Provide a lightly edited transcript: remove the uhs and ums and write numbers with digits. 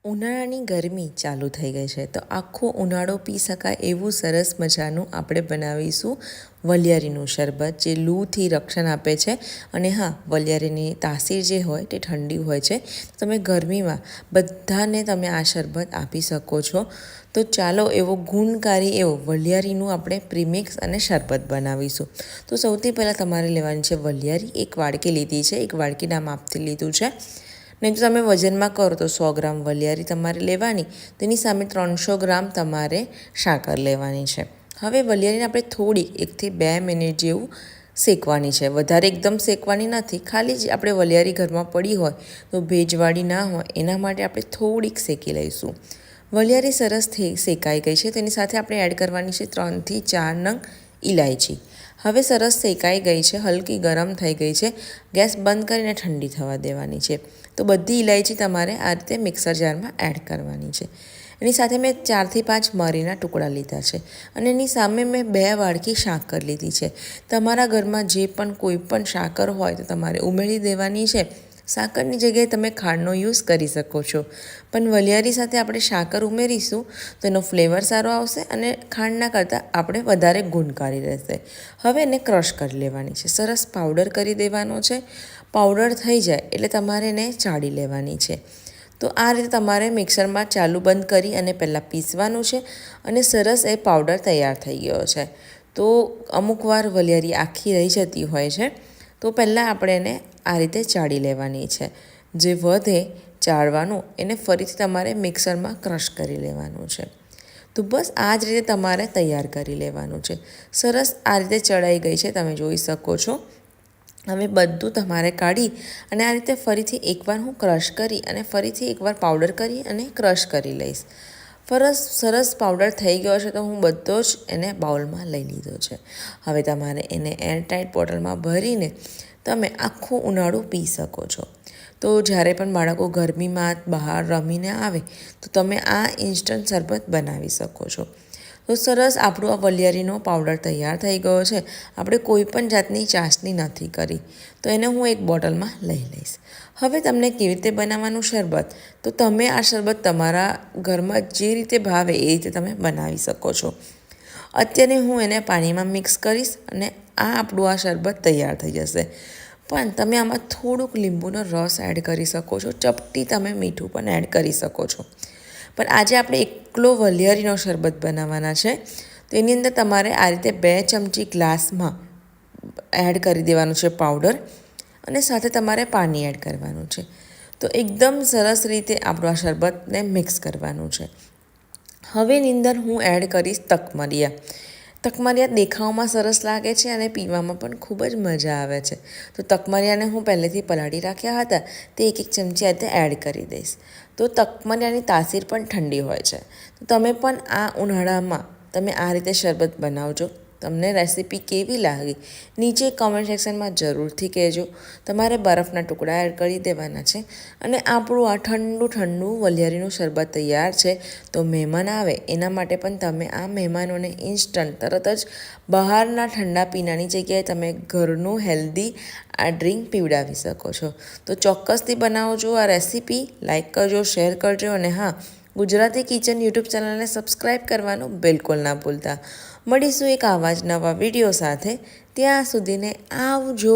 ઉનાળાની ગરમી ચાલુ થઈ ગઈ છે તો આખો ઉનાળો પી શકાય એવું સરસ મજાનું આપણે બનાવીશું વલિયારીનું શરબત જે લૂથી રક્ષણ આપે છે. અને હા, વલિયારીની તાસીર જે હોય તે ઠંડી હોય છે. તમે ગરમીમાં બધાને તમે આ શરબત આપી શકો છો. તો ચાલો એવો ગુણકારી એવો વલિયારીનું આપણે પ્રીમિક્સ અને શરબત બનાવીશું. તો સૌથી પહેલાં તમારે લેવાની છે વલિયારી. એક વાડકી લીધી છે, એક વાડકીના માપથી લીધું છે. નહીં તો તમે વજનમાં કરો તો 100 ગ્રામ વલિયારી તમારે લેવાની, તેની સામે 300 ગ્રામ તમારે સાકર લેવાની છે. હવે વલિયારીને આપણે થોડી 1 થી 2 મિનિટ જેવું શેકવાની છે. વધારે એકદમ શેકવાની નથી, ખાલી જ આપણે વલિયારી ઘરમાં પડી હોય તો ભેજવાળી ના હોય એના માટે આપણે થોડીક શેકી લઈશું. વલિયારી સરસ શેકાઈ ગઈ છે. તેની સાથે આપણે એડ કરવાની છે 3 થી 4 નંગ ઇલાયચી. હવે સરસ શેકાઈ ગઈ છે, હલકી ગરમ થઈ ગઈ છે. ગેસ બંધ કરીને ઠંડી થવા દેવાની છે. તો બધી ઇલાયચી તમારે આ રીતે મિક્સર જારમાં એડ કરવાની છે. એની સાથે મેં 4 થી 5 મરીના ટુકડા લીધા છે અને એની સામે મેં 2 વાડકી સાકર લીધી છે. તમારા ઘરમાં જે પણ કોઈ પણ સાકર હોય તો તમારે ઉમેરી દેવાની છે. સાકરની જગ્યાએ તમે ખાંડનો યુઝ કરી શકો છો, પણ વલિયારી સાથે આપણે સાકર ઉમેરીશું તો એનો ફ્લેવર સારો આવશે અને ખાંડના કરતાં આપણે વધારે ગુણકારી રહેશે. હવે એને ક્રશ કરી લેવાની છે, સરસ પાવડર કરી દેવાનો છે. પાવડર થઈ જાય એટલે તમારે એને ચાળી લેવાની છે. તો આ રીતે તમારે મિક્સરમાં ચાલુ બંધ કરી અને પહેલાં પીસવાનું છે અને સરસ એ પાવડર તૈયાર થઈ ગયો છે. તો અમુક વાર વલિયારી આખી રહી જતી હોય છે, તો પહેલાં આપણે એને આ રીતે ચાળી લેવાની છે. જે વધે ચાળવાનું એને ફરીથી તમારે મિક્સરમાં ક્રશ કરી લેવાનું છે. તો બસ આ જ રીતે તમારે તૈયાર કરી લેવાનું છે. સરસ આ રીતે ચડાઈ ગઈ છે, તમે જોઈ શકો છો. હવે બધું તમારે કાઢી અને આ રીતે ફરીથી એકવાર હું ક્રશ કરી અને ફરીથી એકવાર પાવડર કરી અને ક્રશ કરી લઈશ. સરસ પાવડર થઈ ગયો છે તો હું બધો જ એને બાઉલમાં લઈ લીધો છે. હવે તમારે એને એરટાઇટ બોટલમાં ભરીને તમે આખું ઉનાળું પી શકો છો. તો જ્યારે પણ બાળકો ગરમીમાં બહાર રમીને આવે તો તમે આ ઇન્સ્ટન્ટ શરબત બનાવી શકો છો. તો સરસ આપણું આ વલિયારીનો પાવડર તૈયાર થઈ ગયો છે. આપણે કોઈ પણ જાતની ચાસણી નથી કરી, તો એને હું એક બોટલમાં લઈ લઈશ. હવે તમને કેવી રીતે બનાવવાનું શરબત, તો તમે આ શરબત તમારા ઘરમાં જે રીતે ભાવે એ રીતે તમે બનાવી શકો છો. અત્યારે હું એને પાણીમાં મિક્સ કરીશ અને આપણું આ શરબત તૈયાર થઈ જશે. પણ તમે આમાં થોડુંક લીંબુનો રસ એડ કરી શકો છો, ચપટી તમે મીઠું પણ એડ કરી શકો છો. પણ આજે આપણે એકલો વલિયારીનો શરબત બનાવવાના છે. તો એની અંદર તમારે આ રીતે 2 ચમચી ગ્લાસમાં એડ કરી દેવાનું છે પાવડર અને સાથે તમારે પાણી એડ કરવાનું છે. તો એકદમ સરસ રીતે આપણું આ શરબતને મિક્સ કરવાનું છે. હવે એની અંદર હું એડ કરીશ તકમરિયા. તકમરિયા દેખાવમાં સરસ લાગે છે અને પીવામાં પણ ખૂબ જ મજા આવે છે. તો તકમરિયાને હું પહેલેથી પલાળી રાખ્યા હતા, તે 1 ચમચી આ રીતે એડ કરી દઈશ. તો તકમરિયાની તાસીર પણ ઠંડી હોય છે. તો તમે પણ આ ઉનાળામાં તમે આ રીતે શરબત બનાવજો. તમને રેસીપી કેવી લાગી નીચે કમેન્ટ સેક્શનમાં જરૂરથી કહેજો. તમારે બરફના ટુકડા એડ કરી દેવાના છે અને આપણું આ ઠંડુ ઠંડુ વલિયારીનું શરબત તૈયાર છે. તો મહેમાન આવે એના માટે પણ તમે આ મહેમાનોને ઇન્સ્ટન્ટ તરત જ બહારના ઠંડા પીણાની જગ્યાએ તમે ઘરનું હેલ્ધી આ ડ્રિંક પીવડાવી શકો છો. તો ચોક્કસથી બનાવજો આ રેસીપી. લાઇક કરજો, શેર કરજો અને હા, ગુજરાતી કિચન યુટ્યુબ ચેનલને સબસ્ક્રાઈબ કરવાનું બિલકુલ ના ભૂલતા. મળીશું એક આવા જ નવા વિડીયો સાથે. ત્યાં સુધીને આવજો.